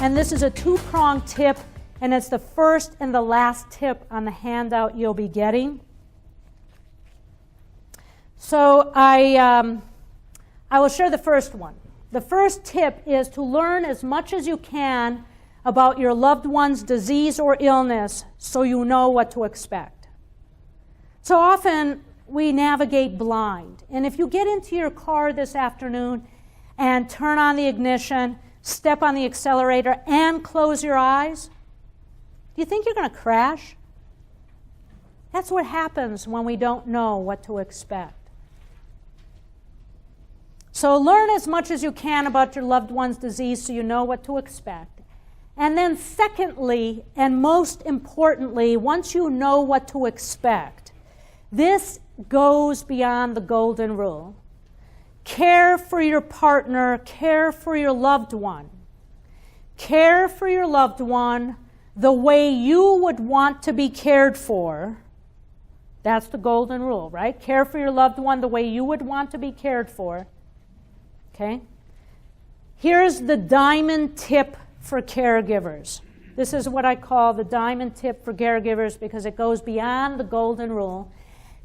And this is a two-pronged tip, and it's the first and the last tip on the handout you'll be getting. So I will share the first one. The first tip is to learn as much as you can about your loved one's disease or illness so you know what to expect. So often we navigate blind. And if you get into your car this afternoon and turn on the ignition, step on the accelerator, and close your eyes, do you think you're going to crash? That's what happens when we don't know what to expect. So learn as much as you can about your loved one's disease so you know what to expect. And then secondly, and most importantly, once you know what to expect, this goes beyond the golden rule. Care for your partner, care for your loved one. Care for your loved one the way you would want to be cared for. That's the golden rule, right? Care for your loved one the way you would want to be cared for. Okay? Here's the diamond tip for caregivers. This is what I call the diamond tip for caregivers because it goes beyond the golden rule.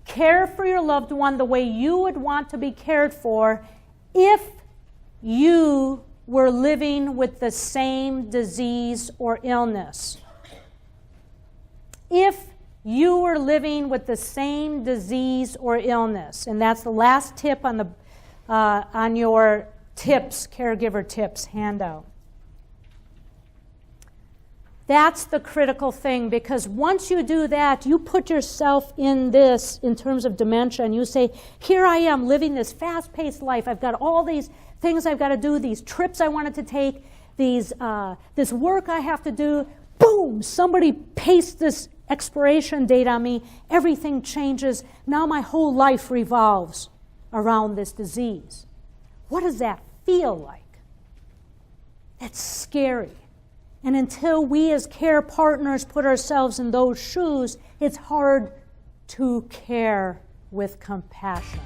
Care for your loved one the way you would want to be cared for if you were living with the same disease or illness. If you were living with the same disease or illness, and that's the last tip on your tips, caregiver tips handout. That's the critical thing, because once you do that, you put yourself in this in terms of dementia, and you say, here I am living this fast-paced life. I've got all these things I've got to do, these trips I wanted to take, this work I have to do. Boom! Somebody pastes this expiration date on me. Everything changes. Now my whole life revolves around this disease. What does that feel like? It's scary. And until we as care partners put ourselves in those shoes, it's hard to care with compassion.